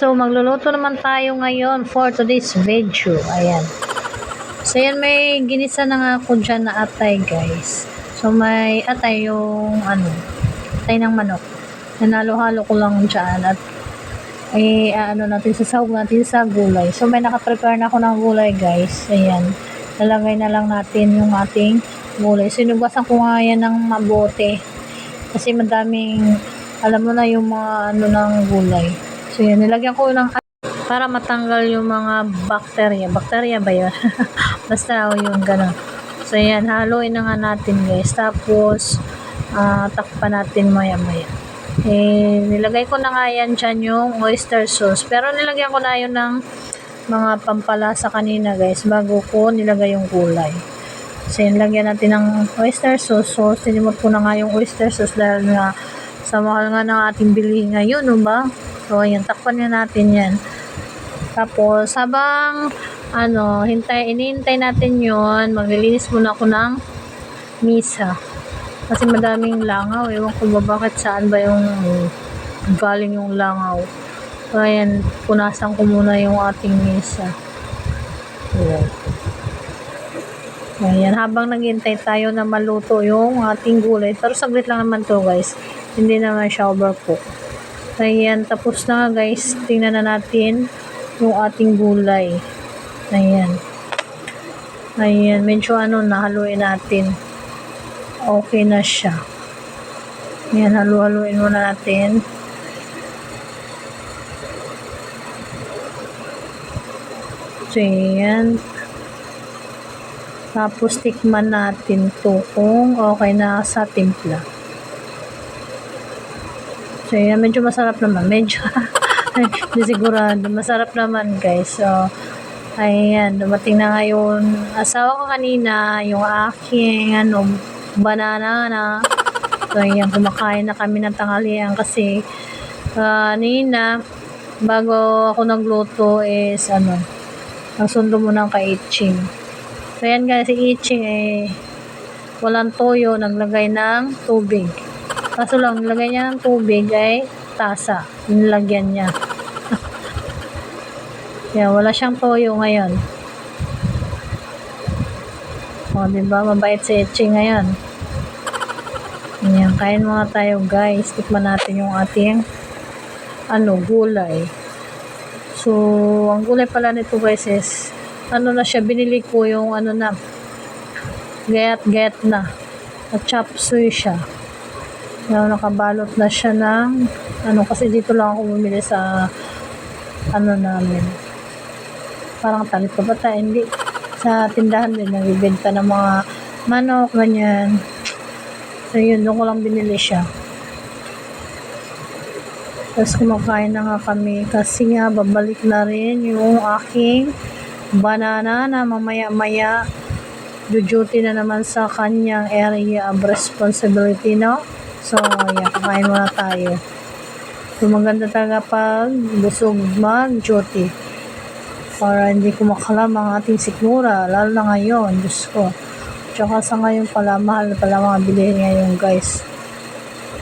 So, magluluto naman tayo ngayon for today's video. Ayan. So, yan, may ginisa na nga ako dyan na atay, guys. So, may atay yung, atay ng manok. Nanalo-halo ko lang dyan at natin, sasahog natin sa gulay. So, may nakaprepare na ako ng gulay, guys. Ayan. Lalagay na lang natin yung ating gulay. Sinugasan ko nga yan ng mabuti. Kasi madaming, alam mo na yung mga ng gulay. So, yan. Nilagyan ko ng para matanggal yung mga bakterya. Bakterya ba yun? Basta yun, gano'n. So, yan. Haluin na nga natin, guys. Tapos, takpan natin maya-maya. Nilagay ko na nga yan dyan yung oyster sauce. Pero nilagyan ko na yun ng mga pampalasa kanina, guys, bago ko nilagay yung gulay. So, yan, lagyan natin ng oyster sauce. So, sinimot ko na nga yung oyster sauce dahil nga sa mahal nga ng ating bilihin ngayon, no ba? So, ayan, takpan nga natin yan. Tapos, habang, inihintay natin yon, maglilinis muna ako ng misa. Kasi madaming langaw. Ewan ko ba bakit saan ba yung galing yung langaw. So, ayan, punasan ko muna yung ating misa. Ayan. Ayan, habang naghintay tayo na maluto yung ating gulay. Pero saglit lang naman to, guys. Hindi naman siya overcook. Ayan, tapos na nga, guys. Tingnan na natin yung ating gulay. Ayan. Ayan, medyo nahaluin natin. Okay na siya. Ayan, halu-haluin muna natin. So, ayan. Tapos, tikman natin to kung okay na sa timpla. So, ayan, medyo masarap naman. Medyo, hindi sigurado. Masarap naman, guys. So, ayan, dumating na ngayon. Asawa ko kanina, yung aking, banana na. So, ayan, kumakain na kami ng tanghalian kasi, kanina, bago ako nagluto is, nagsundo mo ng ka-itching. So, ayan, guys, si Itching, walang toyo, naglagay ng tubig. Kaso lang, nilagay niya ng tubig ay tasa. Nilagyan niya. Kaya wala siyang toyo ngayon. O, diba? Mabait si Itching ngayon. Ayan, kain muna tayo, guys. Tikman natin yung ating gulay. So, ang gulay pala nito, guys, is na siya, binili ko yung gayat-gayat na. At chop suey siya. Nakabalot na siya ng kasi dito lang ako bumili sa namin, parang talit pa ba tayo, hindi sa tindahan din nagbibenta ng mga manok, ganyan. So yun, doon ko lang binili siya. Tapos kumakain na nga kami kasi nga babalik na rin yung aking banana na mamaya-maya duty na naman sa kanyang area of responsibility, no? So, ayan, kakain muna tayo. So, maganda talaga pag busog mag-duty. Para hindi kumakalam ang ating sikmura, lalo na ngayon, Diyos ko. Tsaka sa ngayon pala, mahal na pala mga bilihin ngayon, guys.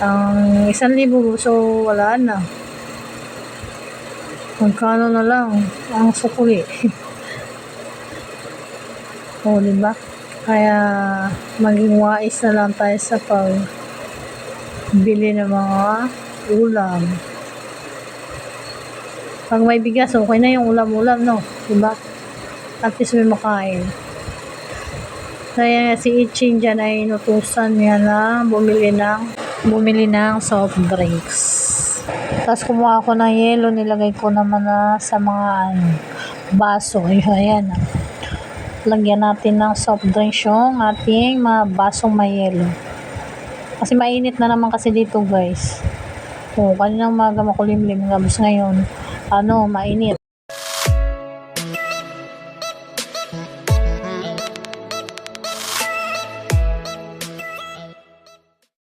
Ang 1,000, so wala na. Magkano na lang ang sukuli. O, diba? Kaya, maging wais na lang tayo sa bili ng mga ulam. Pag may bigas, okay na yung ulam-ulam, no? Diba? At least may makain. Kaya si Itching dyan ay inutusan niya na bumili ng soft drinks. Tapos kumuha ako ng yelo, nilagay ko naman sa mga baso. Ayan. Lagyan natin ng soft drinks yung ating mga basong may yelo. Kasi mainit na naman kasi dito, guys. So, kaninang umaga makulimlim. Tapos ngayon, mainit.